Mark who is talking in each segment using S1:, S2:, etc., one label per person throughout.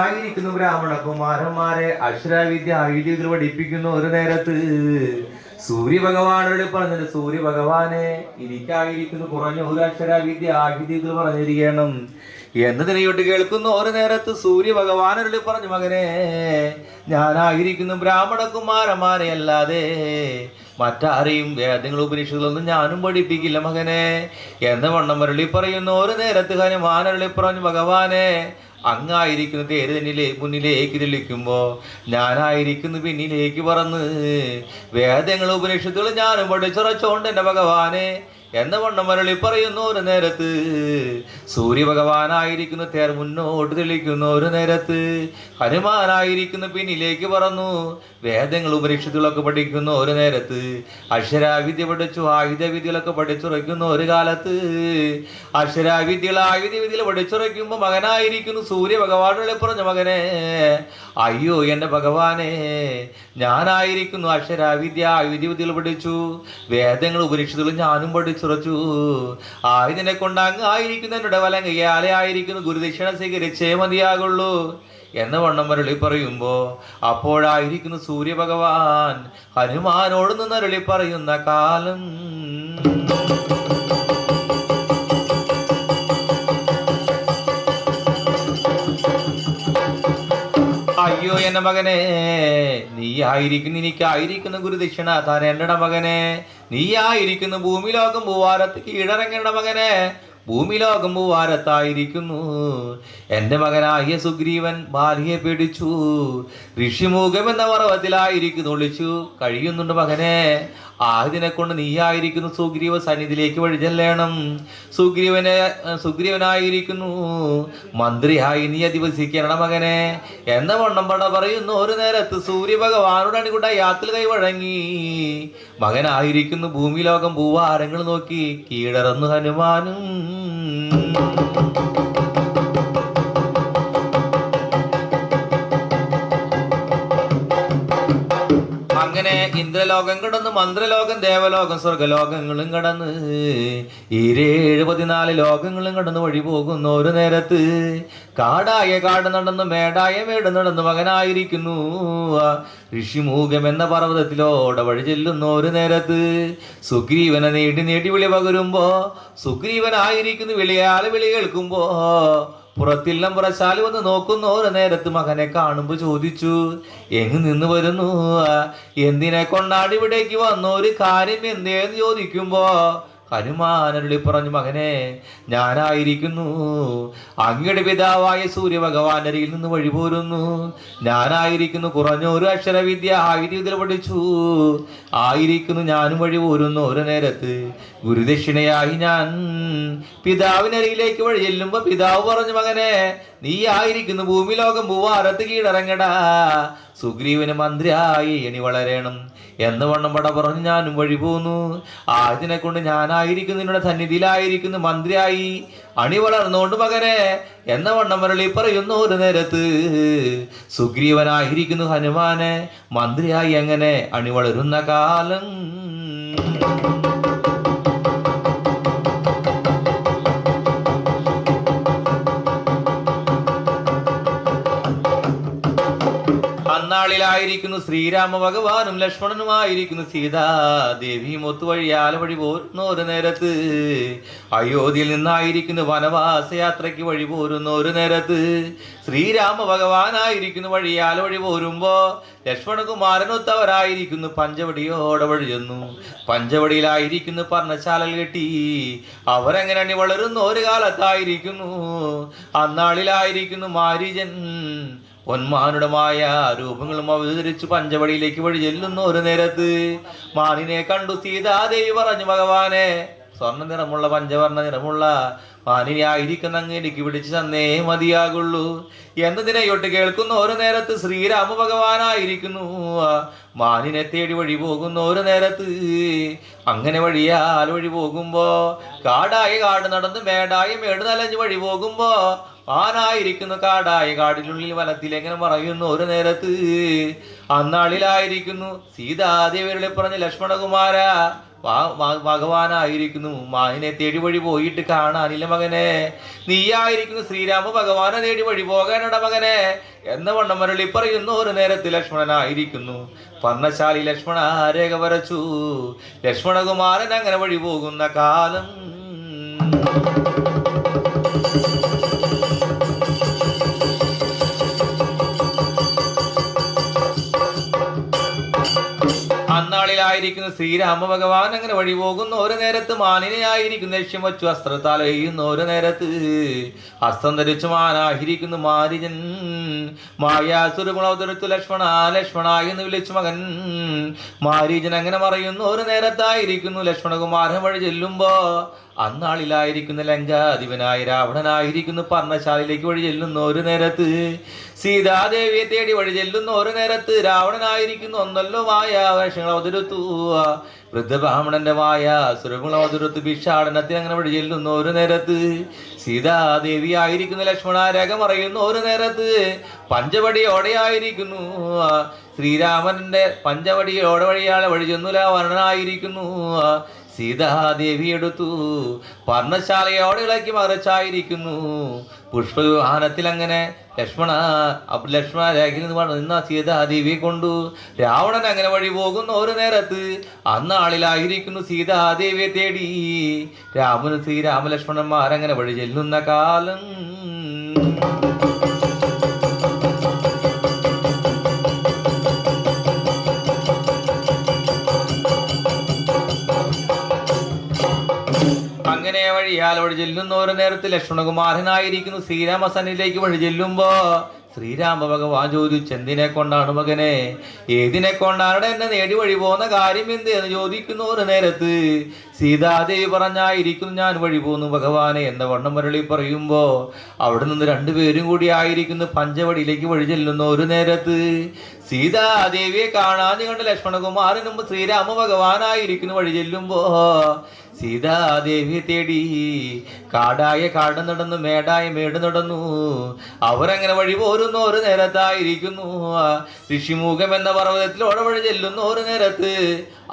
S1: ആയിരിക്കുന്നു ബ്രാഹ്മണ കുമാരന്മാരെ അക്ഷരവിദ്യ ആയുധത്തിൽ പഠിപ്പിക്കുന്നു. ഒരു നേരത്ത് സൂര്യ ഭഗവാനോട് പറഞ്ഞത്, സൂര്യ ഭഗവാനെ എനിക്കായിരിക്കുന്നു കുറഞ്ഞ ഒരു അക്ഷരവിദ്യ ആയുധത്തിൽ പറഞ്ഞിരിക്കണം എന്നതിനെയോട്ട് കേൾക്കുന്നു. ഒരു നേരത്ത് സൂര്യ ഭഗവാനോട് പറഞ്ഞു, മകനെ ഞാനായിരിക്കുന്നു ബ്രാഹ്മണ കുമാരന്മാരെ അല്ലാതെ മറ്റാരെയും വേദങ്ങൾ ഉപനിഷത്തുകളൊന്നും ഞാനും പഠിപ്പിക്കില്ല മകനെ എന്ന് വണ്ണം അരുളി പറയുന്നു. ഒരു നേരത്ത് ഹനുമാൻ അരുളി പറഞ്ഞു, ഭഗവാനെ അങ്ങായിരിക്കുന്നു തേര് മുന്നിലേക്ക് തെളിക്കുമ്പോ ഞാനായിരിക്കുന്നു പിന്നിലേക്ക് പറന്ന് വേദങ്ങൾ ഉപനിഷത്തുകൾ ഞാനും പഠിച്ചുറച്ചോണ്ട് എന്റെ ഭഗവാനെ എന്ന വണ്ണം അരുളി പറയുന്നു. ഒരു നേരത്ത് സൂര്യ ഭഗവാനായിരിക്കുന്നു തേർ മുന്നോട്ട് തെളിക്കുന്നു. ഒരു നേരത്ത് ഹനുമാനായിരിക്കുന്നു പിന്നിലേക്ക് പറന്നു വേദങ്ങൾ ഉപനിഷത്തുകളൊക്കെ പഠിക്കുന്നു. ഒരു നേരത്ത് അക്ഷരാവിദ്യ പഠിച്ചു ആയുധവിദ്യകളൊക്കെ പഠിച്ചുറയ്ക്കുന്നു. ഒരു കാലത്ത് അക്ഷരാവിദ്യകൾ ആയുധവിദ്യകൾ പഠിച്ചുറയ്ക്കുമ്പോൾ മകനായിരിക്കുന്നു സൂര്യ ഭഗവാനോട് പറഞ്ഞു, മകനെ അയ്യോ എൻ്റെ ഭഗവാനെ ഞാനായിരിക്കുന്നു അക്ഷരാവിദ്യ ആയുധവിദ്യകൾ പഠിച്ചു വേദങ്ങൾ ഉപനിഷത്തുകൾ ഞാനും പഠിച്ചുറച്ചു ആയുധനെ കൊണ്ട് അങ്ങായിരിക്കുന്നു എന്നോട് വലങ്കയാലെ ആയിരിക്കുന്നു ഗുരുദക്ഷിണ സ്വീകരിച്ചേ മതിയാകുള്ളൂ എന്ന് വണ്ണം അരുളി പറയുമ്പോ അപ്പോഴായിരിക്കുന്നു സൂര്യ ഭഗവാൻ ഹനുമാനോട് നിന്ന് അരുളി പറയുന്ന കാലം. അയ്യോ എന്റെ മകനെ നീ ആയിരിക്കുന്നു എനിക്കായിരിക്കുന്ന ഗുരുദക്ഷിണ തരേണ്ടട മകനെ നീ ആയിരിക്കുന്നു ഭൂമി ലോകം ഭൂവാരത്ത് കീഴടങ്ങേണ്ട മകനെ ഭൂമി ലോകം ഭൂവാരത്തായിരിക്കുന്നു. എൻ്റെ മകനായ സുഗ്രീവൻ ബാലിയെ പേടിച്ചു ഋഷിമുഖം എന്ന പർവ്വതത്തിലായിരിക്കുന്നു ഒളിച്ചു കഴിയുന്നുണ്ട് മകനെ ആയതിനെ കൊണ്ട് നീയായിരിക്കുന്നു സുഗ്രീവ സന്നിധിയിലേക്ക് വഴിചെല്ലണം. സുഗ്രീവനായിരിക്കുന്നു മന്ത്രിയായി നീ അധിവസിക്കണം മകനെ എന്ന വണ്ണം പട പറയുന്നു. ഒരു നേരത്ത് സൂര്യ ഭഗവാനോട് അണികൊണ്ട യാത്ര കൈവഴങ്ങി മകനായിരിക്കുന്നു ഭൂമി ലോകം ഭൂവാരങ്ങൾ നോക്കി കീഴടർന്നു ഹനുമാനും. അങ്ങനെ ഇന്ദ്രലോകം കടന്ന് മന്ത്രലോകം ദേവലോകം സ്വർഗലോകങ്ങളും കടന്ന് ഈ 74 ലോകങ്ങളും കടന്ന് വഴി പോകുന്നു. ഒരു നേരത്ത് കാടായ കാട് നടന്ന് മേടായ മേട് നടന്ന് മകനായിരിക്കുന്നു ഋഷിമുഖം എന്ന പർവ്വതത്തിലോടെ വഴി ചെല്ലുന്നു. ഒരു നേരത്ത് സുഗ്രീവനെ നേടി വിളി പകരുമ്പോ സുഗ്രീവനായിരിക്കുന്നു വിളി കേൾക്കുമ്പോ പുറത്തില്ലം പുറശാലി വന്ന് നോക്കുന്നു. ഒരു നേരത്ത് മകനെ കാണുമ്പോ ചോദിച്ചു, എങ്ങ് നിന്ന് വരുന്നു, എന്തിനെ കൊണ്ടാണ് ഇവിടേക്ക് വന്നു, ഒരു കാര്യം എന്തേന്ന് ചോദിക്കുമ്പോ ഹനുമാനരുളി പറഞ്ഞു, മകനെ ഞാനായിരിക്കുന്നു അങ്ങയുടെ പിതാവായ സൂര്യ ഭഗവാന്റെ അരികിൽ നിന്ന് വഴി പോരുന്നു. ഞാനായിരിക്കുന്നു കുറഞ്ഞൊരു അക്ഷരവിദ്യ ആയുധത്തിൽ പഠിച്ചു ആയിരിക്കുന്നു ഞാനും വഴി പോരുന്നു. ഒരു നേരത്ത് ഗുരുദക്ഷിണയായി ഞാൻ പിതാവിനരികിലേക്ക് വഴി ചെല്ലുമ്പോ പിതാവ് പറഞ്ഞു, മകനെ നീ ആയിരിക്കുന്നു ഭൂമി ലോകം ഭൂവാരത്ത് കീഴടങ്ങടാ സുഗ്രീവന് മന്ത്രിയായി എണി വളരണം എന്ന് വണ്ണം പട പറഞ്ഞു ഞാനും വഴി പോന്നു. ആയതിനെ കൊണ്ട് ഞാനായിരിക്കുന്നു നിങ്ങളുടെ സന്നിധിയിലായിരിക്കുന്നു മന്ത്രിയായി അണി വളർന്നുകൊണ്ട് മകനെ എന്ന വണ്ണം അരുളി പറയുന്നു. ഒരു നേരത്ത് സുഗ്രീവനായിരിക്കുന്നു ഹനുമാനെ മന്ത്രിയായി അങ്ങനെ അണി വളരുന്ന കാലം. അന്നാളിലായിരിക്കുന്നു ശ്രീരാമ ഭഗവാനും ലക്ഷ്മണനുമായിരിക്കുന്നു സീതാദേവിയും ഒത്തുവഴിയാല വഴി പോരുന്ന. ഒരു നേരത്ത് അയോധ്യയിൽ നിന്നായിരിക്കുന്നു വനവാസയാത്രയ്ക്ക് വഴി പോരുന്ന. ഒരു നേരത്ത് ശ്രീരാമ ഭഗവാനായിരിക്കുന്നു വഴിയാല വഴി പോരുമ്പോ ലക്ഷ്മണകുമാരനൊത്തവരായിരിക്കുന്നു പഞ്ചവടിയോടെ വഴി ചെന്നു. പഞ്ചവടിയിലായിരിക്കുന്നു പർണശാലൽ കെട്ടി അവരെങ്ങനെ അണി വളരുന്നു. ഒരു കാലത്തായിരിക്കുന്നു അന്നാളിലായിരിക്കുന്നു മാരീജൻ പൊന്മാനുടമായ രൂപങ്ങളും അവതരിച്ചു പഞ്ചവടിയിലേക്ക് വഴി ചെല്ലുന്നു. ഒരു നേരത്ത് മാനിനെ കണ്ടു സീതാദേവി പറഞ്ഞു, ഭഗവാനെ സ്വർണ്ണ നിറമുള്ള പഞ്ചവർണ്ണ നിറമുള്ള മാനിനെ ആയിരിക്കുന്ന അങ്ങേക്ക് പിടിച്ച് തന്നേ മതിയാകുള്ളൂ എന്നതിനെയൊട്ട് കേൾക്കുന്നു. ഒരു നേരത്ത് ശ്രീരാമ ഭഗവാനായിരിക്കുന്നു മാനിനെ തേടി വഴി പോകുന്നു. ഒരു നേരത്ത് അങ്ങനെ വഴിയാൽ വഴി പോകുമ്പോ കാടായ കാട് നടന്ന് മേടായ മേട് നലഞ്ഞ് വഴി പോകുമ്പോ ആനായിരിക്കുന്നു കാടായ കാടിനുള്ളിൽ വനത്തിൽ എങ്ങനെ പറയുന്നു. ഒരു നേരത്ത് അന്നാളിലായിരിക്കുന്നു സീതാദേവിയുടെ പറഞ്ഞ്, ലക്ഷ്മണകുമാര ഭഗവാനായിരിക്കുന്നു മാനിനെ തേടി വഴി പോയിട്ട് കാണാനില്ല മകനെ. നീയായിരിക്കുന്നു ശ്രീരാമ ഭഗവാനെ തേടി വഴി പോകാനട മകനെ എന്ന വണ്ണം മരളി പറയുന്നു. ഒരു നേരത്തിൽ ലക്ഷ്മണനായിരിക്കുന്നു പർണശാലി ലക്ഷ്മണ രേഖ വരച്ചു. ലക്ഷ്മണകുമാരൻ അങ്ങനെ വഴി പോകുന്ന കാലം അന്നാളിലായിരിക്കുന്നു ശ്രീരാമ ഭഗവാൻ അങ്ങനെ വഴി പോകുന്ന ഒരു നേരത്ത് മാനിനെയായിരിക്കുന്നു ലക്ഷ്യം വച്ചു അസ്ത്രത്താൽ എയ്യുന്ന ഒരു നേരത്ത് അസ്ത്രം ധരിച്ചു മാനായിരിക്കുന്നു മാരിജൻ. മായാസുരഗുണവതരിച്ചു ലക്ഷ്മണ ലക്ഷ്മണ എന്ന് വിളിച്ചു മകൻ. മാരീജൻ അങ്ങനെ മറയുന്നു ഒരു നേരത്തായിരിക്കുന്നു ലക്ഷ്മണകുമാരൻ വഴി ചെല്ലുമ്പോ അന്നാളിലായിരിക്കുന്ന ലങ്കാധിപനായ രാവണനായിരിക്കുന്നു പർണശാലയിലേക്ക് വഴി ചെല്ലുന്ന ഒരു നേരത്ത് സീതാദേവിയെ തേടി വഴി ചെല്ലുന്ന ഒരു നേരത്ത് രാവണനായിരിക്കുന്നു ഒന്നല്ലോ മായ വേഷങ്ങൾ അവതരുത്തു. വൃദ്ധബ്രാഹ്മണന്റെ മായ സുരഗുണ അവതരുത്തു ഭിക്ഷാടനത്തിന് അങ്ങനെ വഴി ചെല്ലുന്ന ഒരു നേരത്ത് സീതാദേവി ആയിരിക്കുന്നു ലക്ഷ്മണ രകമറിയുന്ന ഒരു നേരത്ത് പഞ്ചവടിയോടെയായിരിക്കുന്നു ശ്രീരാമന്റെ പഞ്ചവടിയോടെ വഴിയാളെ വഴി ചെന്നു രാവണനായിരിക്കുന്നു സീതാദേവി എടുത്തു പർണശാലയോടെ ഇളക്കി മറിച്ചായിരിക്കുന്നു പുഷ്പവിവാഹനത്തിൽ അങ്ങനെ ലക്ഷ്മണ രേഖയിൽ നിന്ന സീതാദേവിയെ കൊണ്ടു രാവണൻ അങ്ങനെ വഴി പോകുന്ന ഒരു നേരത്ത് അന്നാളിലായിരിക്കുന്നു സീതാദേവിയെ തേടി രാമനും ശ്രീരാമലക്ഷ്മണന്മാരങ്ങനെ വഴി ചെല്ലുന്ന കാലം അങ്ങനെ വഴിയാൽ വഴി ചെല്ലുന്ന ഒരു നേരത്ത് ലക്ഷ്മണകുമാരനായിരിക്കുന്നു ശ്രീരാമസന്നിധിയിലേക്ക് വഴി ചെല്ലുമ്പോ ശ്രീരാമ ഭഗവാൻ ചോദിച്ചു എന്തിനെ കൊണ്ടാണ് മകനെ ഏതിനെ കൊണ്ടാണ് എന്നെ നേടി വഴി പോകുന്ന കാര്യം എന്ത് എന്ന് ചോദിക്കുന്ന ഒരു നേരത്ത് സീതാദേവി പറഞ്ഞായിരിക്കുന്നു ഞാൻ വഴി പോന്നു ഭഗവാനെ എന്ന വണ്ണം മുരളി പറയുമ്പോ അവിടെ നിന്ന് രണ്ടുപേരും കൂടി ആയിരിക്കുന്നു പഞ്ചവടിയിലേക്ക് വഴി ചെല്ലുന്ന ഒരു നേരത്ത് സീതാദേവിയെ കാണാൻ കണ്ട് ലക്ഷ്മണകുമാരന് മുമ്പ് ശ്രീരാമ ഭഗവാനായിരിക്കുന്നു വഴി ചെല്ലുമ്പോ സീതാദേവിയെ തേടി കാടായ കാട് നടന്നു മേടായ മേട് നടന്നു അവരങ്ങനെ വഴി പോരുന്ന ഒരു നേരത്തായിരിക്കുന്നു ഋഷിമുഖം എന്ന പർവ്വതത്തിലൂടെ വഴി ചെല്ലുന്ന ഒരു നേരത്ത്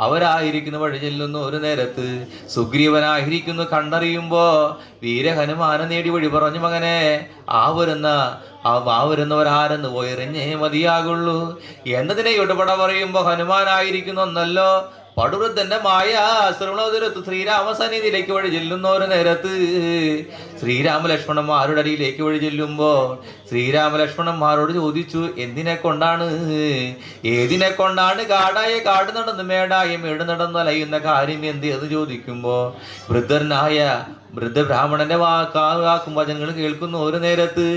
S1: അവരായിരിക്കുന്നു വഴി ചെല്ലുന്ന ഒരു നേരത്ത് സുഗ്രീവനായിരിക്കുന്നു കണ്ടറിയുമ്പോ വീരഹനുമാന നേടി വഴി പറഞ്ഞു മകനെ ആ വരുന്നവരാരെന്ന് പോയെറിഞ്ഞേ മതിയാകുള്ളൂ എന്നതിനെ ഇടപെട പറയുമ്പോ ഹനുമാനായിരിക്കുന്നു ഒന്നല്ലോ പടുവൃദ്ധന്റെ മായ ശ്രവണോദരത്ത് ശ്രീരാമസന്നിധിയിലേക്ക് വഴി ചെല്ലുന്ന ഒരു നേരത്ത് ശ്രീരാമലക്ഷ്മണന്മാരുടെ അടിയിലേക്ക് വഴി ചെല്ലുമ്പോൾ ശ്രീരാമലക്ഷ്മണന്മാരോട് ചോദിച്ചു എന്തിനെ കൊണ്ടാണ് ഏതിനെ കൊണ്ടാണ് കാടായ കാട് നടന്ന് മേടായ മേട് നടന്ന് അലയുന്ന കാര്യം എന്ത് എന്ന് ചോദിക്കുമ്പോ വൃദ്ധബ്രാഹ്മണന്റെ വാക്കും വചനങ്ങൾ കേൾക്കുന്ന ഒരു നേരത്ത്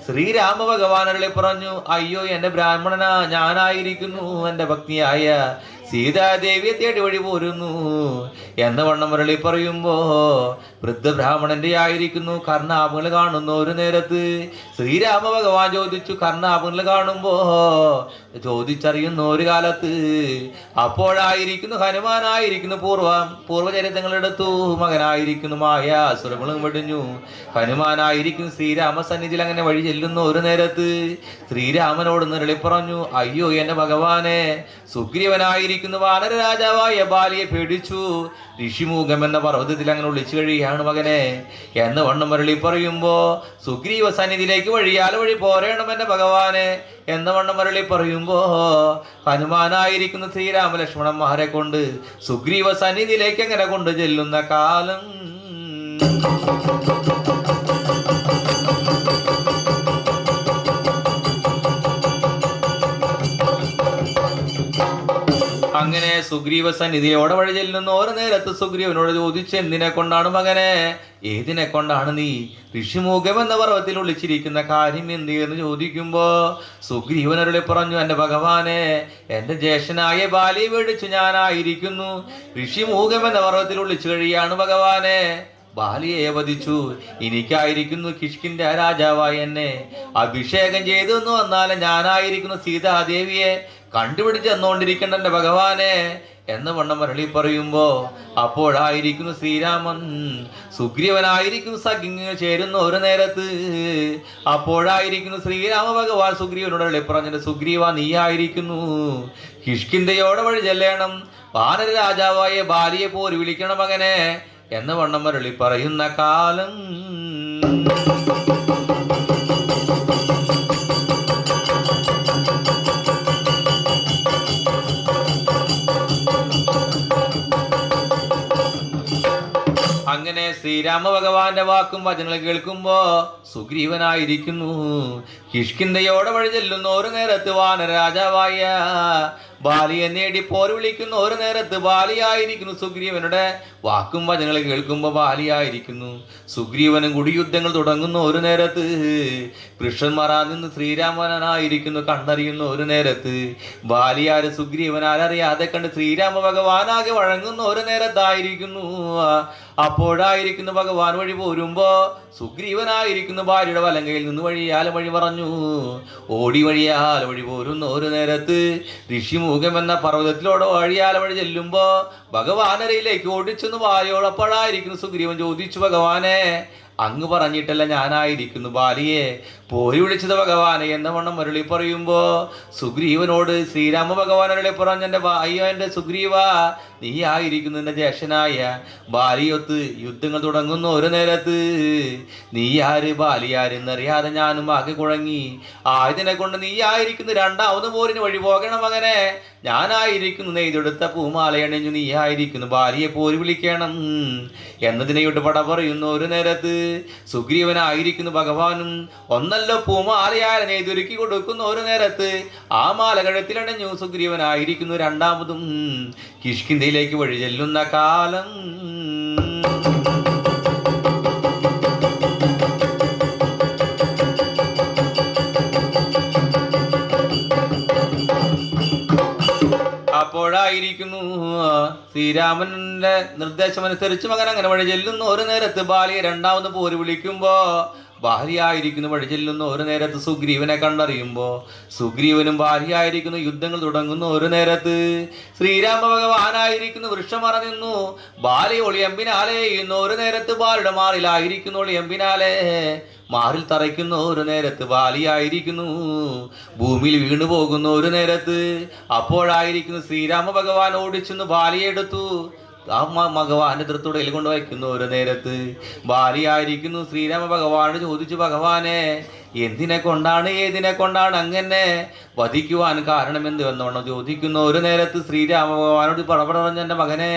S1: ശ്രീരാമ ഭഗവാനകളെ പറഞ്ഞു അയ്യോ എന്റെ ബ്രാഹ്മണനാ ഞാനായിരിക്കുന്നു എന്റെ ഭക്തിയായ സീതാദേവിയെ തേടി വഴി പോരുന്നു എന്ന വണ്ണം മുരളി പറയുമ്പോ വൃദ്ധബ്രാഹ്മണന്റെ ആയിരിക്കുന്നു കർണാഭങ്ങൾ കാണുന്ന ഒരു നേരത്ത് ശ്രീരാമ ഭഗവാൻ ചോദിച്ചു കർണാഭങ്ങൾ കാണുമ്പോ ചോദിച്ചറിയുന്ന ഒരു കാലത്ത് അപ്പോഴായിരിക്കുന്നു ഹനുമാനായിരിക്കുന്നു പൂർവചരിതങ്ങളെടുത്തു മകനായിരിക്കുന്നു മായ സുരങ്ങളും വെടിഞ്ഞു ഹനുമാനായിരിക്കുന്നു ശ്രീരാമസന്നിധിയിൽ അങ്ങനെ വഴി ചെല്ലുന്ന ഒരു നേരത്ത് ശ്രീരാമനോട് മുരളി പറഞ്ഞു അയ്യോ എന്റെ ഭഗവാനെ സുഗ്രീവനായിരിക്കുന്നു വാനര രാജാവായ ബാലിയെ പേടിച്ചു ഋഷിമുഖം എന്ന പർവ്വതത്തിൽ അങ്ങനെ ഒളിച്ചു കഴിയാണ് മകനെ എന്ന് വണ്ണം മുരളി പറയുമ്പോ സുഗ്രീവ സന്നിധിയിലേക്ക് വഴിയാൽ വഴി പോരേണം എന്റെ ഭഗവാനെ എന്ന വണ്ണം മുരളി പറയുമ്പോ ഹനുമാനായിരിക്കുന്ന ശ്രീരാമലക്ഷ്മണന്മാരെ കൊണ്ട് സുഗ്രീവ സന്നിധിയിലേക്ക് അങ്ങനെ കൊണ്ടു ചെല്ലുന്ന കാലം അങ്ങനെ സുഗ്രീവ സന്നിധിയോടെ വഴി ചെല്ലുന്ന ഓരോ നേരത്ത് സുഗ്രീവനോട് ചോദിച്ചു എന്തിനെ കൊണ്ടാണ് മകനെ ഏതിനെ കൊണ്ടാണ് നീ ഋഷിമുഖം എന്ന പർവ്വതത്തിൽ ഒളിച്ചിരിക്കുന്ന കാര്യം എന്ത് എന്ന് ചോദിക്കുമ്പോ സുഗ്രീവനരുളെ പറഞ്ഞു എന്റെ ഭഗവാനെ എന്റെ ജ്യേഷ്ഠനായ ബാലിയെ മേടിച്ചു ഞാനായിരിക്കുന്നു ഋഷിമുഖം എന്ന പർവ്വതത്തിൽ ഒളിച്ചു കഴിയാണ് ഭഗവാനെ ബാലിയെ വധിച്ചു എനിക്കായിരിക്കുന്നു കിഷ്കിന്റെ രാജാവായി എന്നെ അഭിഷേകം ചെയ്തു എന്ന് വന്നാലും ഞാനായിരിക്കുന്നു സീതാദേവിയെ കണ്ടുപിടിച്ച് തന്നുകൊണ്ടിരിക്കേണ്ട എന്റെ ഭഗവാനെ എന്ന് വണ്ണം മരളി പറയുമ്പോ അപ്പോഴായിരിക്കുന്നു ശ്രീരാമൻ സുഗ്രീവനായിരിക്കുന്നു സഖ്യങ്ങൾ ചേരുന്ന ഒരു നേരത്ത് അപ്പോഴായിരിക്കുന്നു ശ്രീരാമ ഭഗവാൻ സുഗ്രീവനോട് പറഞ്ഞത് സുഗ്രീവ നീയായിരിക്കുന്നു കിഷ്കിന്ധയോടെ വഴി ചെല്ലണം വാനര രാജാവായ ബാലിയെ പോരി വിളിക്കണം മകനെ എന്ന് വണ്ണം മരളി പറയുന്ന കാലം. അങ്ങനെ ശ്രീരാമ ഭഗവാന്റെ വാക്കും വചനങ്ങൾ കേൾക്കുമ്പോ സുഗ്രീവനായിരിക്കുന്നു കിഷ്കിന്ധയോടെ വഴി ചെല്ലുന്ന ഒരു നേരത്ത് വാനര രാജാവായ ബാലിയെ നേടി പോര് വിളിക്കുന്ന ഒരു നേരത്ത് ബാലിയായിരിക്കുന്നു. സുഗ്രീവനുടെ വാക്കും വചനങ്ങൾ കേൾക്കുമ്പോ ബാലിയായിരിക്കുന്നു. സുഗ്രീവനും കുടിയുദ്ധങ്ങൾ തുടങ്ങുന്ന ഒരു നേരത്ത് കൃഷ്ണന്മാരാ നിന്ന് ശ്രീരാമനായിരിക്കുന്നു കണ്ടറിയുന്ന ഒരു നേരത്ത് ബാലിയാര് സുഗ്രീവനാരറിയാതെ കണ്ട് ശ്രീരാമ ഭഗവാനാകെ വഴങ്ങുന്ന ഒരു നേരത്തായിരിക്കുന്നു. അപ്പോഴായിരിക്കുന്നു ഭഗവാൻ വഴി പോരുമ്പോ സുഗ്രീവനായിരിക്കുന്നു ഭാര്യയുടെ വലങ്കയിൽ നിന്ന് വഴിയാല വഴി പറഞ്ഞു. ഓടി വഴിയാല വഴി പോരുന്ന ഒരു നേരത്ത് ഋഷിമുഖം എന്ന പർവ്വതത്തിലൂടെ വഴിയാല വഴി ചെല്ലുമ്പോ ഭഗവാനരയിലേക്ക് ഓടിച്ചെന്ന് ഭാര്യയോടപ്പോഴായിരിക്കുന്നു സുഗ്രീവൻ ചോദിച്ചു, ഭഗവാനെ അങ്ങ് പറഞ്ഞിട്ടല്ല ഞാനായിരിക്കുന്നു ബാലിയെ പോരി വിളിച്ചത് ഭഗവാനെ എന്ന വണ്ണം മരുളി പറയുമ്പോ സുഗ്രീവനോട് ശ്രീരാമ ഭഗവാൻ അരുളി പറഞ്ഞ അയ്യോ എൻ്റെ സുഗ്രീവ, നീ ആയിരിക്കുന്നു എൻ്റെ ജ്യേഷ്ഠനായ ബാലിയൊത്ത് യുദ്ധങ്ങൾ തുടങ്ങുന്ന ഒരു നേരത്ത് നീ ആര് ബാലിയാരെന്നറിയാതെ ഞാനും ആകെ കുഴങ്ങി. ആയതിനെ കൊണ്ട് നീ ആയിരിക്കുന്നു രണ്ടാമത് പോരിന് വഴി പോകണം മകനെ. ഞാനായിരിക്കുന്നു നെയ്തെടുത്ത പൂമാലയണിഞ്ഞു നീ ആയിരിക്കുന്നു ബാലിയെ പോരി വിളിക്കണം എന്നതിനെയോട്ട് പട പറയുന്നു ഒരു നേരത്ത് സുഗ്രീവനായിരിക്കുന്നു ഭഗവാനും ഒന്നല്ലോ പൂമാലയാൽ നെയ്തൊരുക്കി കൊടുക്കുന്ന ഒരു നേരത്ത് ആ മാല കഴുത്തിലണഞ്ഞു സുഗ്രീവനായിരിക്കുന്നു രണ്ടാമതും കിഷ്കിന്ധയിലേക്ക് വഴി ചെല്ലുന്ന കാലം. അപ്പോഴായിരിക്കുന്നു ശ്രീരാമന്റെ നിർദ്ദേശമനുസരിച്ച് മകൻ അങ്ങനെ വഴി ചെല്ലുന്ന ഒരു നേരത്ത് ബാലിയെ രണ്ടാമത് പോര് വിളിക്കുമ്പോ ഭാര്യയായിരിക്കുന്നു വഴി ചെല്ലുന്ന ഒരു നേരത്ത് സുഗ്രീവനെ കണ്ടറിയുമ്പോ സുഗ്രീവനും ഭാര്യയായിരിക്കുന്നു യുദ്ധങ്ങൾ തുടങ്ങുന്ന ഒരു നേരത്ത് ശ്രീരാമ ഭഗവാനായിരിക്കുന്നു വൃക്ഷമറ നിന്നു ബാലി ഒളിയമ്പിനാലെ ചെയ്യുന്ന ഒരു നേരത്ത് ബാലിയുടെ മാറിലായിരിക്കുന്നു ഒളിയമ്പിനാലെ മാറിൽ തറയ്ക്കുന്ന ഒരു നേരത്ത് ബാലിയായിരിക്കുന്നു ഭൂമിയിൽ വീണു പോകുന്ന ഒരു നേരത്ത് അപ്പോഴായിരിക്കുന്നു ശ്രീരാമ ഭഗവാൻ ഓടിച്ചെന്ന് ബാലിയെ എടുത്തു ആ ഭഗവാന്റെ തൃത്തുടയിൽ കൊണ്ടുവയ്ക്കുന്നു ഒരു നേരത്ത് ബാലിയായിരിക്കുന്നു ശ്രീരാമ ഭഗവാനോട് ചോദിച്ചു, ഭഗവാനെ എന്തിനെ കൊണ്ടാണ് ഏതിനെ കൊണ്ടാണ് അങ്ങനെ വധിക്കുവാൻ കാരണം എന്ത് വന്നോണം ചോദിക്കുന്നു ഒരു നേരത്ത് ശ്രീരാമ ഭഗവാനോട് പറഞ്ഞ എൻ്റെ മകനെ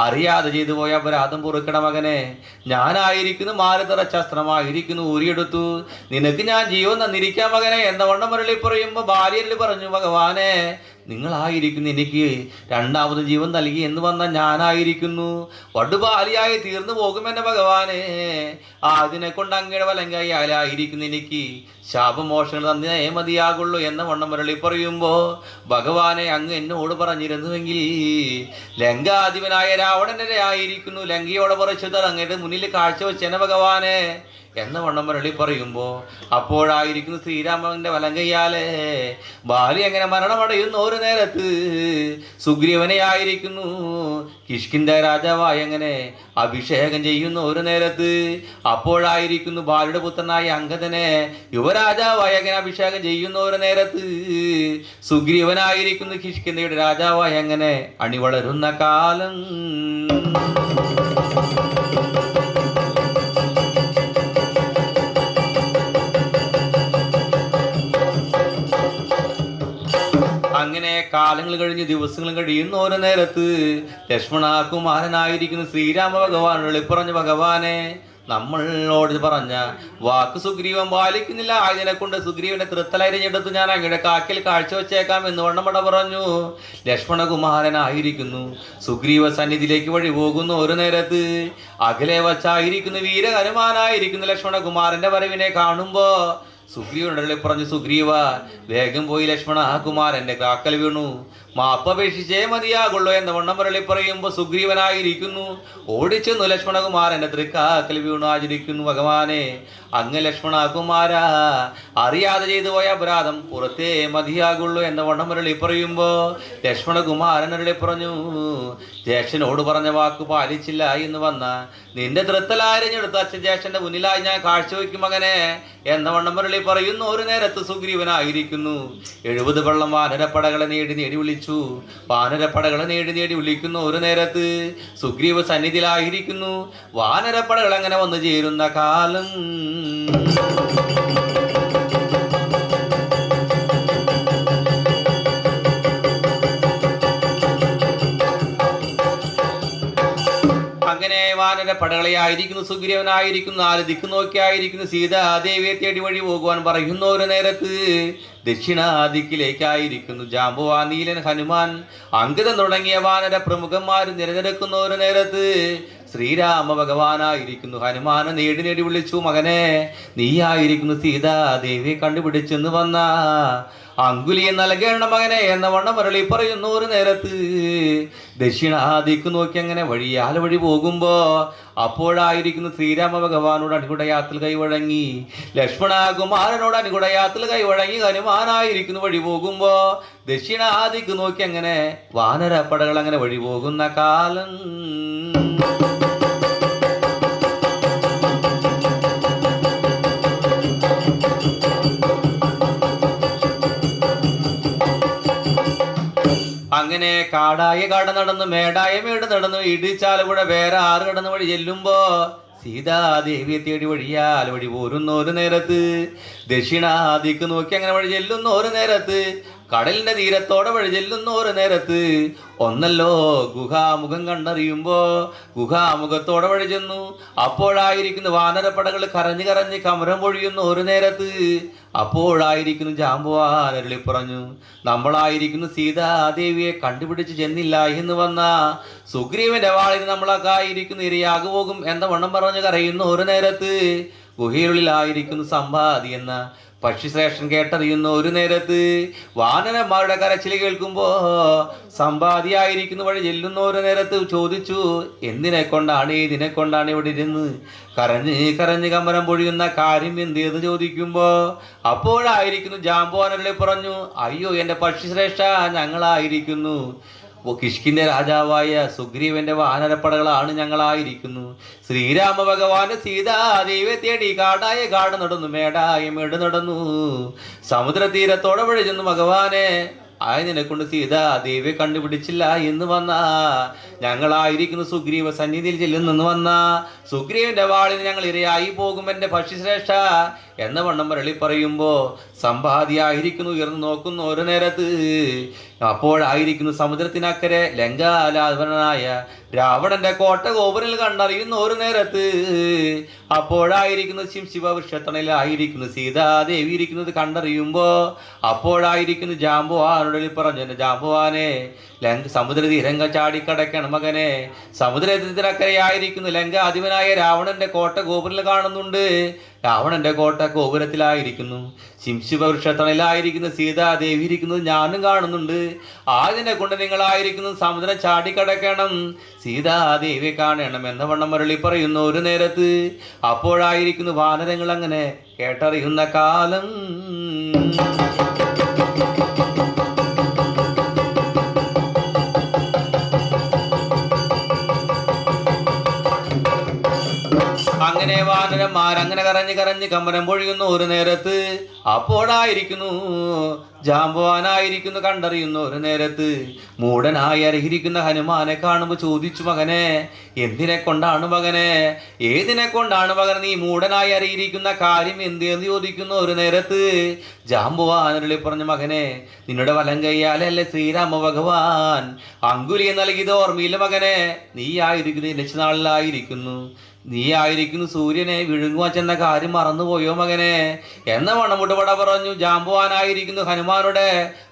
S1: അറിയാതെ ചെയ്തു പോയ അപരാധം പൊറുക്കണ മകനെ. ഞാനായിരിക്കുന്നു മാരതറച്ച അസ്ത്രമായിരിക്കുന്നു ഊരിയെടുത്തു നിനക്ക് ഞാൻ ജീവൻ തന്നിരിക്കാം മകനെ എന്ന വണ്ണം മുരളി പറയുമ്പോ ബാല്യരിൽ പറഞ്ഞു, ഭഗവാനെ നിങ്ങളായിരിക്കുന്നു എനിക്ക് രണ്ടാമത് ജീവൻ നൽകി എന്ന് വന്ന ഞാനായിരിക്കുന്നു വടുബാലിയായി തീർന്നു പോകുമെന്റെ ഭഗവാനെ. അതിനെ കൊണ്ട് അങ്ങയുടെ വലങ്കായാലായിരിക്കുന്നു എനിക്ക് ശാപമോഷങ്ങൾ തന്നേ മതിയാകുള്ളൂ എന്ന വണ്ണം മുരളി പറയുമ്പോ ഭഗവാനെ അങ്ങ് എന്നോട് പറഞ്ഞിരുന്നുവെങ്കിൽ ലങ്കാധിപനായ രാവണനെ ആയിരിക്കുന്നു ലങ്കയോടെ പറിച്ചത് അങ്ങയുടെ മുന്നിൽ കാഴ്ചവെച്ചെന്നെ ഭഗവാനെ എന്ന വണ്ണം മുരളി പറയുമ്പോ അപ്പോഴായിരിക്കുന്നു ശ്രീരാമന്റെ വലങ്കയ്യാലെ ബാലി അങ്ങനെ മരണമടയുന്ന ഒരു നേരത്ത് സുഗ്രീവനെ ആയിരിക്കുന്നു കിഷ്കിന്ധ രാജാവായി അങ്ങനെ അഭിഷേകം ചെയ്യുന്ന ഒരു നേരത്ത് അപ്പോഴായിരിക്കുന്നു ബാലിയുടെ പുത്രനായ അംഗദനെ യുവരാജാവായി അങ്ങനെ അഭിഷേകം ചെയ്യുന്ന ഒരു നേരത്ത് സുഗ്രീവനായിരിക്കുന്നു കിഷ്കിന്ധയുടെ രാജാവായി അങ്ങനെ അണിവളരുന്ന കാലം. അങ്ങനെ കാലങ്ങൾ കഴിഞ്ഞ് ദിവസങ്ങൾ കഴിയുന്ന ഓരോ നേരത്ത് ലക്ഷ്മണ കുമാരനായിരിക്കുന്നു ശ്രീരാമ ഭഗവാനോട് പറഞ്ഞു, ഭഗവാനെ നമ്മളോട് പറഞ്ഞ വാക്ക് സുഗ്രീവൻ പാലിക്കുന്നില്ല. ആയതിനെ കൊണ്ട് സുഗ്രീവന്റെ തൃത്തലരിഞ്ഞെടുത്ത് ഞാൻ അങ്ങയുടെ കാക്കിൽ കാഴ്ചവെച്ചേക്കാം എന്ന് വണ്ണമട പറഞ്ഞു. ലക്ഷ്മണകുമാരനായിരിക്കുന്നു സുഗ്രീവ സന്നിധിയിലേക്ക് വഴി പോകുന്ന ഒരു നേരത്ത് അകലെ വച്ചായിരിക്കുന്നു വീരഹനുമാനായിരിക്കുന്നു ലക്ഷ്മണകുമാരന്റെ വരവിനെ കാണുമ്പോ സുഗ്രീവനോട് പറഞ്ഞു, സുഗ്രീവ വേഗം പോയി ലക്ഷ്മണ കുമാരന്റെ കാക്കൽ വീണു മാപ്പപേക്ഷിച്ചേ മതിയാകുള്ളൂ എന്ന വണ്ണം മുരളി പറയുമ്പോ സുഗ്രീവനായിരിക്കുന്നു ഓടിച്ചെന്നു ലക്ഷ്മണകുമാരന്റെ തൃക്കാക്കൽ വീണു ആചരിക്കുന്നു. ഭഗവാനെ അങ്ങ് ലക്ഷ്മണകുമാര അറിയാതെ ചെയ്തു പോയ അപരാധം പുറത്തേ മതിയാകുള്ളൂ എന്ന വണ്ണം മുരളി പറയുമ്പോ ലക്ഷ്മണകുമാരനരുളി പറഞ്ഞു, ജ്യേഷ്ഠനോട് പറഞ്ഞ വാക്ക് പാലിച്ചില്ല എന്ന് വന്ന നിന്റെ തൃത്തലാരഞ്ഞെടുത്ത് അച്ഛൻ ജ്യേഷ്ഠന്റെ മുന്നിലായി ഞാൻ കാഴ്ചവെക്കും മകനെ എന്ന വണ്ണം മുരളി പറയുന്നു. ഒരു നേരത്ത് സുഗ്രീവനായിരിക്കുന്നു 70 വെള്ളം വാനരപ്പടകളെ നേടി വിളിച്ചു ചോദിച്ചു. വാനരപ്പടകളെ നേടി നേടി വിളിക്കുന്നു ഒരു നേരത്ത് സുഗ്രീവ സന്നിധിയിലായിരിക്കുന്നു. വാനരപ്പടകൾ അങ്ങനെ വന്നു ചേരുന്ന കാലം അങ്ങനെ വാനരപ്പടകളെ ആയിരിക്കുന്നു സുഗ്രീവനായിരിക്കുന്നു 4 ദിക്ക് നോക്കിയായിരിക്കുന്നു സീതാദേവിയെ തേടി വഴി പോകുവാൻ പറയുന്ന ഒരു നേരത്ത് ദക്ഷിണാദിക്കിലേക്കായിരിക്കുന്നു ജാമ്പുവാൻ, നീലൻ, ഹനുമാൻ, അങ്കിതൻ തുടങ്ങിയ വാനര പ്രമുഖന്മാർ നിരനിരക്കുന്ന ഒരു നേരത്ത് ശ്രീരാമ ഭഗവാനായിരിക്കുന്നു ഹനുമാനെ നേടി നേടി വിളിച്ചു. മകനെ, നീയായിരിക്കുന്നു സീതാദേവിയെ കണ്ടുപിടിച്ചെന്ന് വന്ന അങ്കുലിയെ നൽകേണ്ട മകനെ എന്ന വണ്ണം മരളി പറയുന്നു ഒരു നേരത്ത് ദക്ഷിണാദിക്ക് നോക്കി അങ്ങനെ വഴിയാല വഴി പോകുമ്പോ അപ്പോഴായിരിക്കുന്നു ശ്രീരാമ ഭഗവാനോട് അനുകുടയാത്തിൽ കൈവഴങ്ങി, ലക്ഷ്മണകുമാരനോട് അനുകുടയാത്തിൽ കൈവഴങ്ങി ഹനുമാനായിരിക്കുന്നു വഴി പോകുമ്പോ ദക്ഷിണാദിക്ക് നോക്കി അങ്ങനെ വാനരപ്പടകൾ അങ്ങനെ വഴി പോകുന്ന കാലം അങ്ങനെ കാടായ കാട് നടന്നു, മേടായ മേട് നടന്നു, ഇടിച്ചാലുകൂടെ വേറെ 6 കടന്ന് വഴി ചെല്ലുമ്പോ സീതാദേവിയെ തേടി വഴിയാൽ വഴി പോരുന്ന ഒരു നേരത്ത് ദക്ഷിണാദിക്ക് നോക്കി അങ്ങനെ വഴി ചെല്ലുന്ന ഒരു നേരത്ത് കടലിന്റെ തീരത്തോടെ വഴി ചെല്ലുന്ന ഒരു നേരത്ത് ഒന്നല്ലോ ഗുഹാമുഖം കണ്ടറിയുമ്പോ ഗുഹാമുഖത്തോടെ വഴി ചെന്നു. അപ്പോഴായിരിക്കുന്നു വാനരപ്പടകൾ കരഞ്ഞു കരഞ്ഞ് കമരം പൊഴിയുന്ന ഒരു നേരത്ത് അപ്പോഴായിരിക്കുന്നു ജാമ്പുവാൻ അരുളി പറഞ്ഞു, നമ്മളായിരിക്കുന്നു സീതാദേവിയെ കണ്ടുപിടിച്ച് ചെന്നില്ല എന്ന് വന്ന സുഗ്രീവന്റെ വാളിന് നമ്മളൊക്കെ ആയിരിക്കുന്നു ഇരയാകു പോകും എന്ന വണ്ണം പറഞ്ഞു കരയുന്ന ഒരു നേരത്ത് ഗുഹയുള്ളിലായിരിക്കുന്നു സമ്പാദി എന്ന പക്ഷിശ്രേഷ്ഠൻ കേട്ടറിയുന്ന ഒരു നേരത്ത് വാനരന്മാരുടെ കരച്ചിൽ കേൾക്കുമ്പോ സമ്പാദിയായിരിക്കുന്ന വഴി ചെല്ലുന്ന ഒരു നേരത്ത് ചോദിച്ചു, എന്തിനെ കൊണ്ടാണ് ഇതിനെ കൊണ്ടാണ് ഇവിടെ ഇരുന്ന് കരഞ്ഞ് കരഞ്ഞ് കമ്പരം പൊഴിയുന്ന കാര്യം എന്തെന്ന് ചോദിക്കുമ്പോ അപ്പോഴായിരിക്കുന്നു ജാമ്പവാനരുടെ പറഞ്ഞു, അയ്യോ എൻ്റെ പക്ഷിശ്രേഷ്ഠ, ഞങ്ങളായിരിക്കുന്നു കിഷ്കിന്റെ രാജാവായ സുഗ്രീവന്റെ വാനരപ്പടകളാണ് ഞങ്ങളായിരിക്കുന്നു. ശ്രീരാമ ഭഗവാന് സീതാദേവിയെ തേടി കാടായ കാട് നടന്നു, മേടായ മേട് നടന്നു, സമുദ്രതീരത്തോടെ വഴി ചെന്നു. ഭഗവാനെ, ആയതിനെ കൊണ്ട് സീതാദേവിയെ കണ്ടുപിടിച്ചില്ല എന്ന് വന്ന ഞങ്ങളായിരിക്കുന്നു സുഗ്രീവ സന്നിധിയിൽ ചെല്ലുന്നെന്ന് വന്ന സുഗ്രീവന്റെ വാളിന് ഞങ്ങൾ ഇരയായി പോകും എൻ്റെ പക്ഷിശ്രേഷ്ഠ എന്ന വണ്ണം മരളി പറയുമ്പോ സമ്പാദിയായിരിക്കുന്നു ഉയർന്നു നോക്കുന്ന ഒരു നേരത്ത് അപ്പോഴായിരിക്കുന്നു സമുദ്രത്തിനക്കരെ ലങ്കാലാധവനായ രാവണന്റെ കോട്ട ഗോപുരത്തിൽ കണ്ടറിയുന്ന ഒരു നേരത്ത് അപ്പോഴായിരിക്കുന്നു ശിവവൃക്ഷത്തണയിലായിരിക്കുന്നു സീതാദേവി ഇരിക്കുന്നത് കണ്ടറിയുമ്പോ അപ്പോഴായിരിക്കുന്നു ജാമ്പുവാനോട് പറഞ്ഞു, എൻ്റെ ജാമ്പുവാനെ, സമുദ്രതീരം ചാടിക്കടക്കണം മകനെ. സമുദ്രത്തിനക്കരയായിരിക്കുന്നു ലങ്ക അധിപനായ രാവണന്റെ കോട്ട ഗോപുരത്തിൽ കാണുന്നുണ്ട്. രാവണന്റെ കോട്ട ഗോപുരത്തിലായിരിക്കുന്നു ശിംശിവവൃക്ഷത്തണയിലായിരിക്കുന്നു സീതാദേവി ഇരിക്കുന്നത് ഞാനും കാണുന്നുണ്ട്. ആയതിനെ കൊണ്ട് നിങ്ങളായിരിക്കുന്നു സമുദ്രം ചാടിക്കടക്കണം, സീതാദേവിയെ കാണണം എന്ന വണ്ണം മരളി പറയുന്നു ഒരു നേരത്ത് അപ്പോഴായിരിക്കുന്നു വാനരങ്ങൾ അങ്ങനെ കേട്ടറിയുന്ന കാലം അങ്ങനെ വാനരന്മാരങ്ങനെ കരഞ്ഞ് കരഞ്ഞ് കമ്പനം പൊഴിയുന്നു ഒരു നേരത്ത് അപ്പോഴായിരിക്കുന്നു ജാമ്പവാനായിരിക്കുന്നു കണ്ടറിയുന്നു ഒരു നേരത്ത് മൂടനായി അരഹിരിക്കുന്ന ഹനുമാനെ കാണുമ്പോൾ ചോദിച്ചു, മകനെ, എന്തിനെ കൊണ്ടാണ് മകനെ, ഏതിനെ കൊണ്ടാണ് മകൻ നീ മൂടനായി അരയിരിക്കുന്ന കാര്യം എന്തെന്ന് ചോദിക്കുന്നു ഒരു നേരത്ത് ജാമ്പവാനരുളി പറഞ്ഞു, മകനെ, നിന്നുടെ വലം കൈയാലല്ലേ ശ്രീരാമ ഭഗവാൻ അങ്കുലിയെ നൽകിയത് ഓർമ്മയില്ല മകനെ. നീ ആയിരിക്കുന്നു ലക്ഷനാളിലായിരിക്കുന്നു, നീ ആയിരിക്കുന്നു സൂര്യനെ വിഴുങ്ങുവാൻ ചെന്ന കാര്യം മറന്നുപോയോ മകനെ എന്ന വണ്ണമുട്ടുപട പറഞ്ഞു. ജാമ്പവാനായിരിക്കുന്നു ഹനുമാനുടെ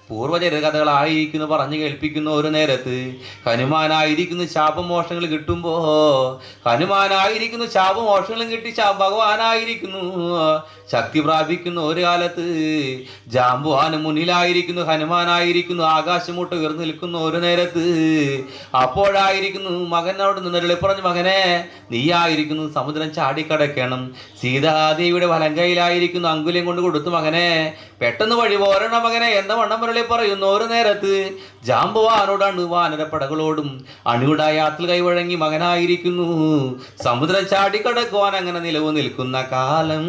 S1: പൂർവചരിതകഥകളായിരിക്കുന്നു പറഞ്ഞു കേൾപ്പിക്കുന്ന ഒരു നേരത്ത് ഹനുമാനായിരിക്കുന്നു ശാപമോഷങ്ങൾ കിട്ടുമ്പോ ഹനുമാനായിരിക്കുന്നു ശാപമോഷങ്ങളും കിട്ടി ഭഗവാനായിരിക്കുന്നു ശക്തി പ്രാപിക്കുന്ന ഒരു കാലത്ത് ജാമ്പുവാന് മുന്നിലായിരിക്കുന്നു ഹനുമാനായിരിക്കുന്നു ആകാശമൂട്ട് ഉയർന്നു നിൽക്കുന്ന ഒരു നേരത്ത് അപ്പോഴായിരിക്കുന്നു മകനോട് നിന്നരുളി പറഞ്ഞു, മകനെ, നീയായിരിക്കുന്നു സമുദ്രം ചാടിക്കടക്കണം, സീതാദേവിയുടെ വലങ്കയിലായിരിക്കുന്നു അങ്കുല്യം കൊണ്ട് കൊടുത്തു മകനെ, പെട്ടെന്ന് വഴി പോരണ മകനെ എന്ന വണ്ണം മുരളി പറയുന്നു ഒരു നേരത്ത് ജാമ്പവാനോടാണ് വാനരപ്പടകളോടും അണിയുടായാത്തിൽ കൈവഴങ്ങി മകനായിരിക്കുന്നു സമുദ്രം ചാടിക്കടക്കുവാൻ അങ്ങനെ നിലവ് നിൽക്കുന്ന കാലം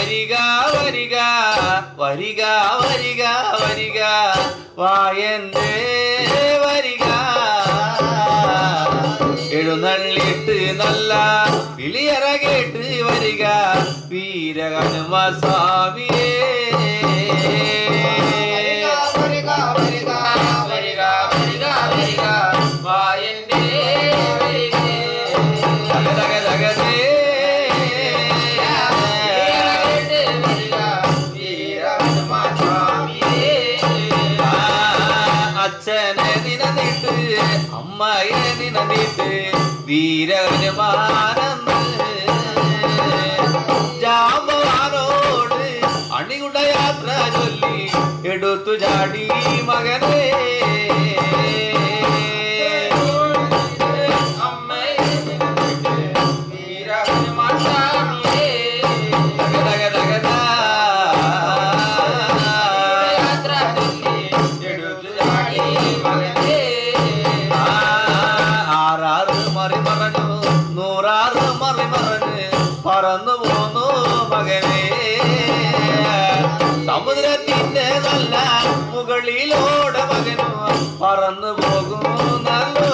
S1: വരിക വരിക വരിക വരിക വരിക വായന്റെ വരിക എഴുന്നള്ളിട്ട് നല്ല വിളിയറ കേട്ട് വരിക വീരഹനുമ സ്വാമിയേ അച്ഛനെ നിനന്നിട്ട് അമ്മയെ നിനന്നിട്ട് വീരഹനുമാനെന്ന് ജാമ്പവാനോട് അണികുട യാത്ര ചൊല്ലി എടുത്തു ചാടി മകനെ പറന്നു പോന്നു മകനെ സമുദ്രത്തിന്റെ നല്ല മുകളിലോടെ മകനു പറന്നു പോകും നല്ലോ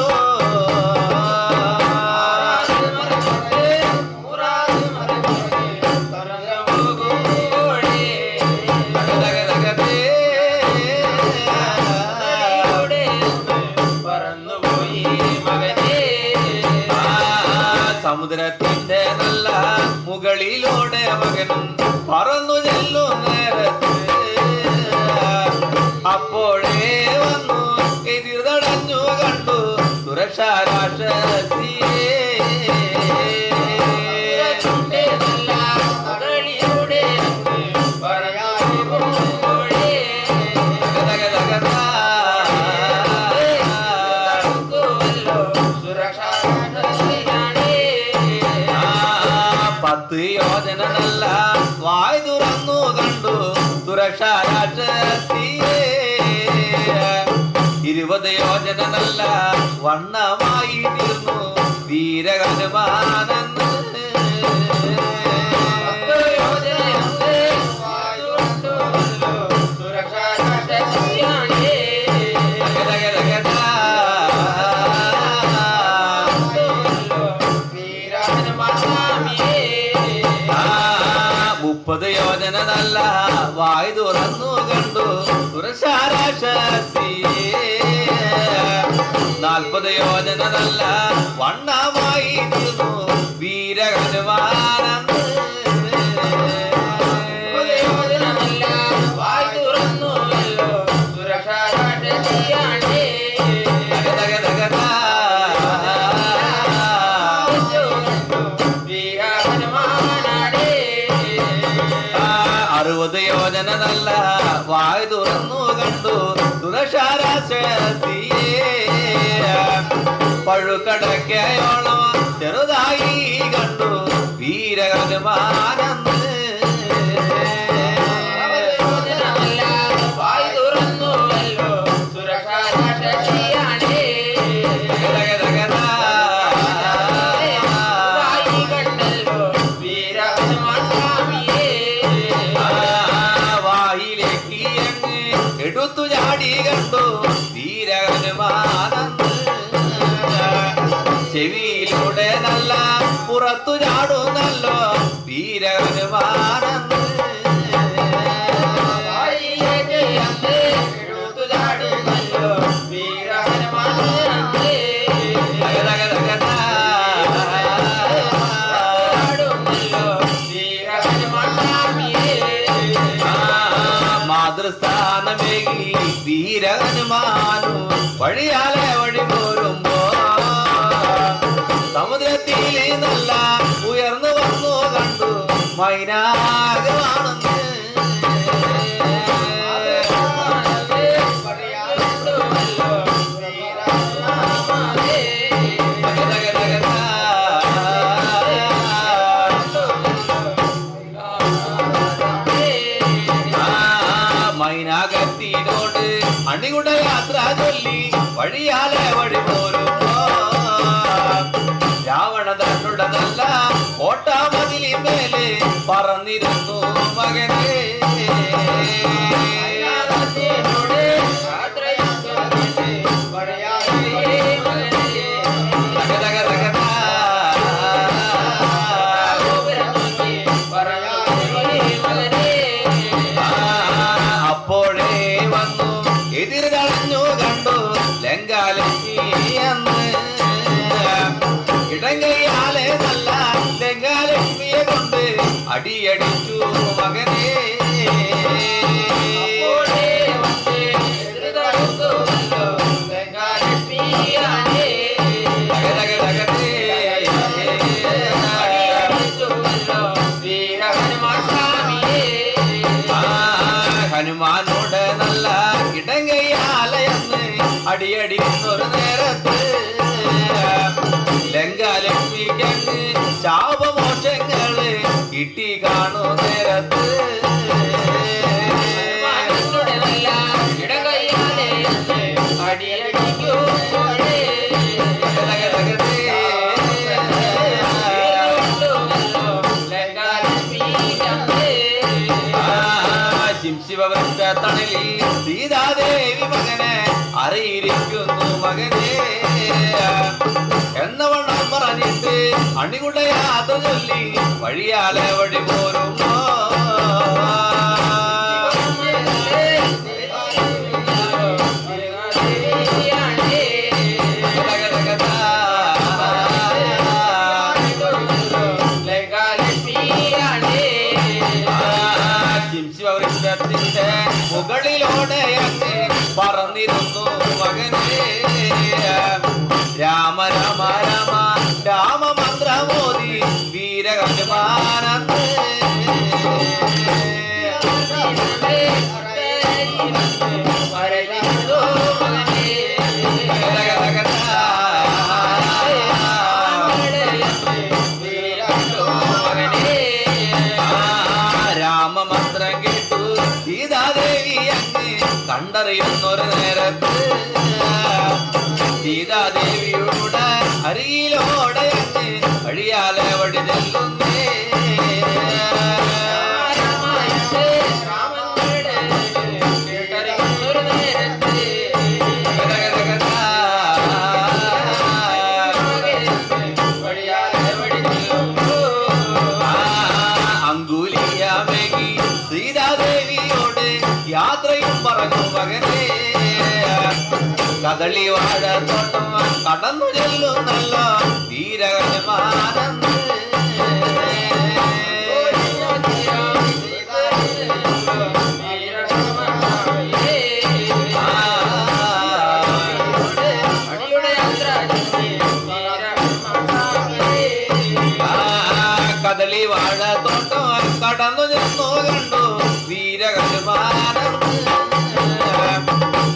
S1: സമുദ്രത്തിന്റെ നല്ല മുകളിലൂടെ മകനും പറന്നു ചെല്ലും നേരത്ത് അപ്പോഴേ വന്നു എതിർതടഞ്ഞു കണ്ടു സുരക്ഷാ രാക്ഷസിയെ യോജന നല്ല വായ് തുറന്നു കണ്ടു സുരക്ഷാ രാക്ഷസിയെ 20 യോജന നല്ല വണ്ണമായി തീർന്നു വീരഹനുമാനെന്ന് യോജന നല്ല വായ് തുറന്നു കണ്ടു സുരക്ഷാ രാക്ഷസിയെ 40 യോജന നല്ല വണ്ണമായി തീർന്നു വീരഹനുമാനെന്ന് യോജന നല്ല വായ് തുറന്നു കണ്ടു സുരക്ഷാ രാക്ഷസിയെ പഴുക്കടക്കയോളം ചെറുതായി കണ്ടു വീരഹനുമാനെന്ന് എടുത്തു ചാടി കണ്ടു വീരഹനുമാനെന്ന് ചെവിയിലൂടെ നല്ല പുറത്തു ചാടുന്നല്ലോ വീരഹനുമാനെന്ന് മാതൃസ്ഥാനമേകി വീരഹനുമാനു വഴിയാലെ വഴി പോരുമ്പോ സമുദ്രത്തിലെ നല്ല ഉയർന്നു വന്നു കണ്ടു മൈനാകമാണെന്ന് മൈനാകത്തിനോട് അണികുട യാത്ര ചൊല്ലി വഴിയാലെ വഴി പോരുമ്പോ രാവണ തന്നുട നല്ല കോട്ടാമതിലി മേലെ പറന്നിരുന്നു മകനെ അപ്പോഴേ വന്നു എതിർകളഞ്ഞു കണ്ടു ലങ്കാലക്ഷ്മിയെന്ന് ഇടങ്കയാലെ നല്ല ലങ്കാലക്ഷ്മിയെ കൊണ്ട് അടിയടിച്ചു മകനെ ഹനുമാനോട് നല്ല ഇടങ്കയാലയെന്ന് അടിയടിക്കുന്നൊരു നേരത്ത് ലങ്കാലക്ഷ്മിക്കങ്ങ് ശാപമോക്ഷങ്ങള് കിട്ടി കാണു നേരത്ത് ശിവവൃക്ഷത്തണലിൽ സീതാദേവി മകനെ അറിയിരിക്കുന്നു മകനെ എന്നവണ്ണം പറഞ്ഞിട്ട് അണികുട യാത്ര ചൊല്ലി വഴിയാലെ വഴി പോരുമ്പോ മുകളിലോടെ പറന്നിരുന്നു മകനെ രാമ രാമ രാമ രാമമന്ത്രമോദി വീരഹനുമാനന്ദ രാമമന്ത്രം കേട്ടു സീതാദേവി അങ്ങ് കണ്ടറിയുന്നൊരു നേരത്ത് സീതാദേവിയുടെ അരിയിലോടെ അങ്ങ് വഴിയാലെ വഴി ചെല്ലുന്നേ അങ്കുലിയാമേകി സീതാദേവിയോട് യാത്രയും പറഞ്ഞു മകനെ കദളി വാഴ തോട്ടം കടന്നു ചെല്ലുന്നല്ലോ വീരഹനുമാനന്ദ കദളി വാഴ തോട്ടം കടന്നു ചെന്നു കണ്ടു വീരഹനുമാനന്ദ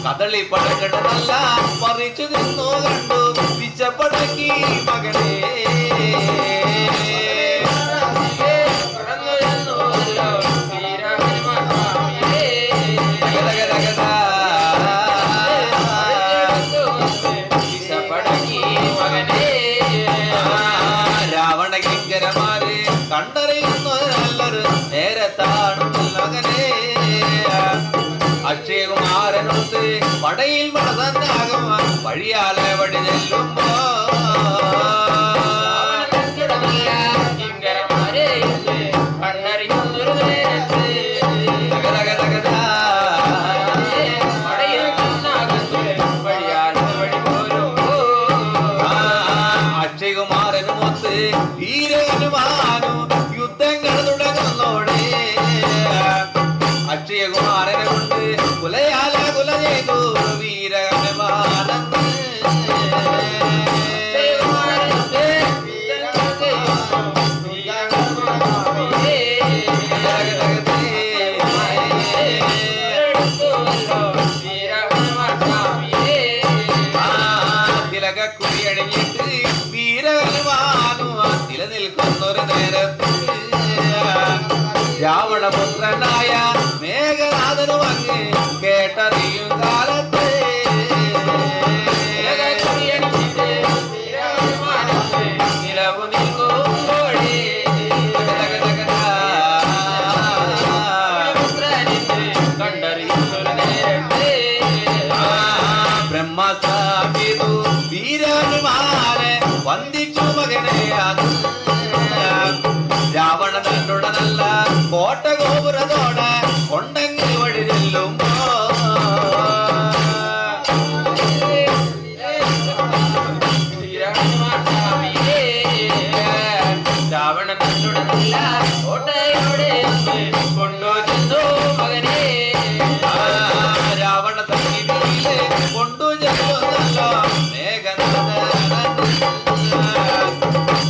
S1: കദളി പടകടല്ല പറിച്ചു നിന്നു കണ്ടു വിച്ചപ്പടക്കി മകനെ രാവണകിങ്കരമാര് കണ്ടറിയുന്നത് നല്ലൊരു നേരത്താണ് മകനെ അക്ഷയകുമാരനൊത്ത് പടയിൽ മടതന്നാകുവാൻ വഴിയാലെ വഴി ചെല്ലുമ്പോ അക്ഷയകുമാരനുമൊത്ത് വീരഹനുമാനും യുദ്ധങ്ങൾ തുടങ്ങുന്നോടെ അക്ഷയകുമാരനെ കൊണ്ട് കുലയാല കുല ചെയ്തു വീരഹനുമാനന്ദ
S2: വന്ദിച്ചു മകനെ രാവണ തന്നോട് നല്ല കോട്ട ഗോപുരത്തോടെ കൊണ്ടെങ്കിൽ വഴി ചെല്ലുമ്പോ രാവണ തന്നോട് നല്ല കോട്ടയോടെ കൊണ്ടുചെന്നു മകനെ രാവണ സന്നിധിയിലെ കൊണ്ടുചെന്നല്ലോ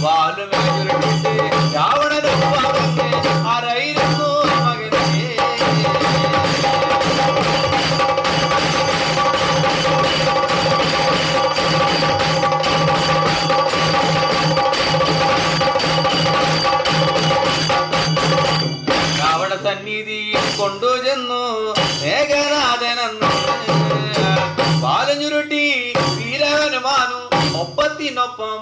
S2: വാലുമേറ്റുരുട്ടിട്ട് രാവണനൊപ്പാകെ ആരായിരുന്നു മകനെ രാവണ സന്നിധിയിൽ കൊണ്ടുചെന്നു മേഘനാഥനെന്ന് വാലഞ്ഞുരുട്ടി വീരവനുമാനു ഒപ്പത്തിനൊപ്പം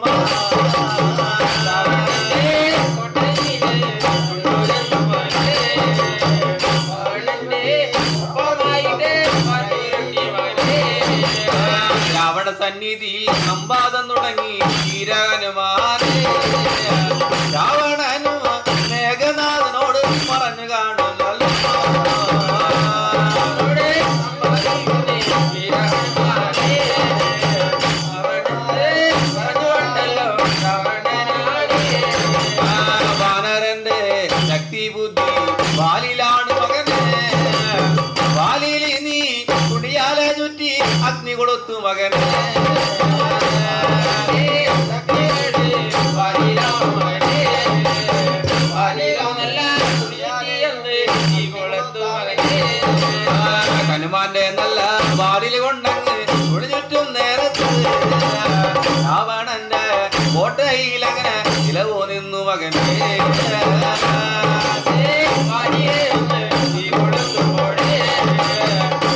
S2: രാവണ സന്നിധി സംവാദം തുടങ്ങി വീരവനുമാനെ രാവണനു മേഘനാഥനോട് പറഞ്ഞു കാണുന്നല്ലോ വാനരന്റെ ശക്തി ബുദ്ധി വാലിലാണ് മകനെ വാലിൽ നീ തുണിയാലെ ചുറ്റി അഗ്നി കൊടുത്തു മകനെ ഹനുമാന്റെ നല്ല വാലിൽ കൊണ്ടങ്ങ് ചുറ്റും നേരത്ത് രാവണന്റെ കോട്ടയിലങ്ങനെ നിലവോ നിന്നു മകനെ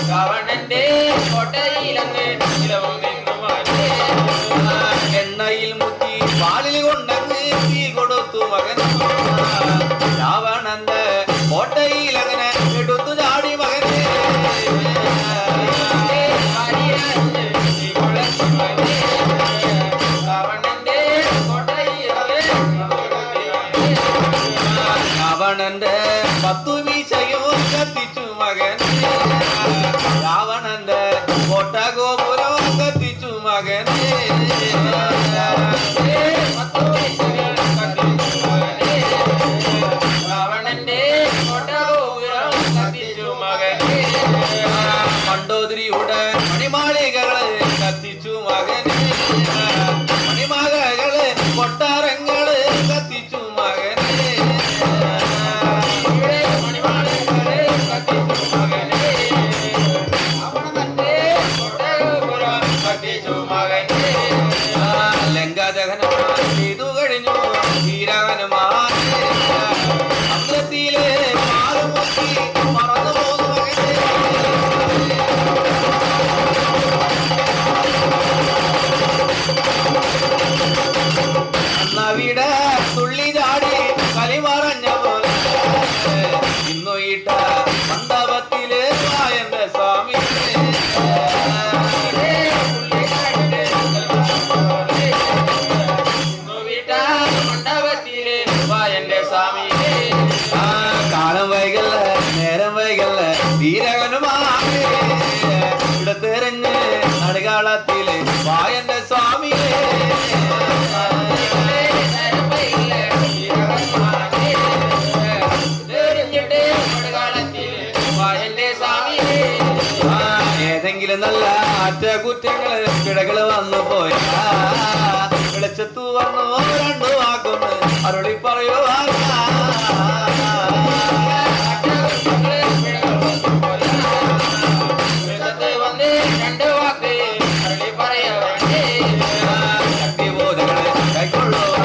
S2: രാവണന്റെ കോട്ടയിലങ്ങ് നിലവോ നിന്നു മകനെ എണ്ണയിൽ മുക്കി വാലിൽ കൊണ്ടങ്ങ് തീ കൊടുത്തു മകനെ രാവണന്റെ കോട്ടയിലങ്ങനെ എടുത്തു ചാടി മകനെ രാവണന്റെ 10 വീശയും കത്തിച്ചു മകനെ രാവണന്റെ കോട്ട ഗോപുരം കത്തിച്ചു മകനെ രാവണന്റെ കോട്ട ഗോപുരം കത്തിച്ചു മകനെ മണ്ടോദരിയുടെ മണിമാളികള് കത്തിച്ചു മകനെ മണിമാലകള് കൊട്ടാരങ്ങള് കത്തിച്ചു മകനെ ലങ്കാദഹനം ചെയ്തു കഴിഞ്ഞു വീരവനുമാനെ അമ്പലത്തിലെ മാറുമുക്കി മറന്നു പോകുന്നു മകനെ അന്നവിടെ തുള്ളി ചാടി കളി മറഞ്ഞ പോലെ ഇന്നു ഇട്ട മണ്ഡപത്തിലെ വായന്റെ സ്വാമി കാലം വൈകല്ല നേരം വൈകല്ല വീരവനുമാനെ ഇടത്തെറിഞ്ഞ് നടുകാളത്തിലെ വായന്റെ സ്വാമിയെ ഏതെങ്കിലും നല്ല അറ്റകുറ്റങ്ങള് പിഴകള് വന്നു പോയാ വെളിച്ചത്തു വന്നു രണ്ടു വാക്കുന്നു അരുളി പറയുവാ ശക്തിബോധങ്ങള് കൈക്കൊള്ളുക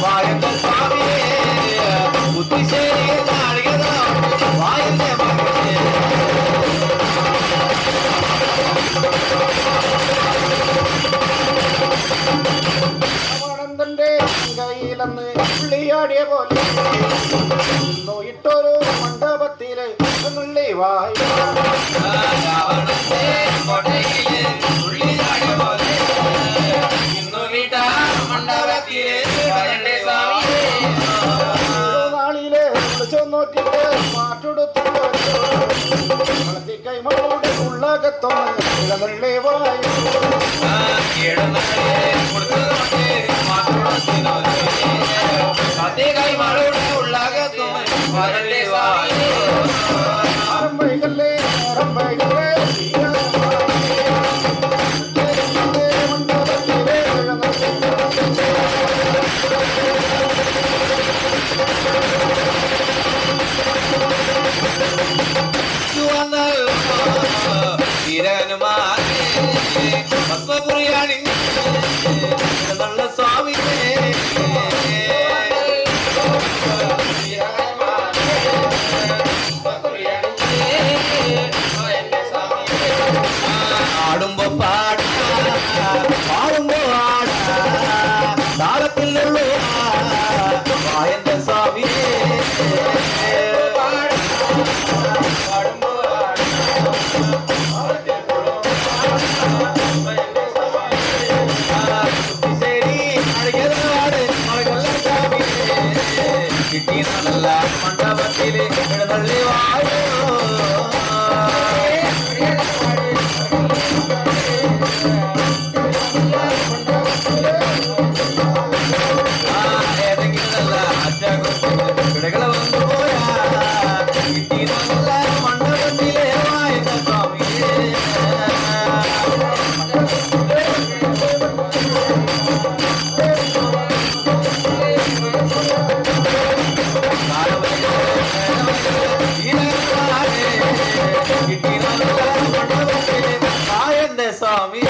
S2: വായന്റെ സ്വാമിയെ ബുദ്ധിശേരി നാഴികത വായന്റെ മകനെ
S3: തന്റെ കയ്യിലെന്ന് പുള്ളിയാടിയ പോലെ ഇട്ടൊരു മണ്ഡപത്തില് നുള്ളി വായി
S2: മണ്ഡപ
S3: എഴുന്നള്ളി വായോ ആരംഭയിക്കല്ലേ ആരംഭയിക്കല്ലേ മണ്ഡപത്തിലെ
S2: ആടുമ്പോ പാട പാടുമ്പോ ആട താളത്തിലുള്ള എന്റെ സ്വാമിയെ കിട്ടി നല്ല മണ്ഡപത്തില് എഴുന്നള്ളി വായോ ഏതെങ്കിലും നല്ല അച്ഛകളെ വന്നു പോയാ കിട്ടി നല്ല മണ്ഡപത്തിലെ വായുന്ന സ്വാമിയെ സ്വാമി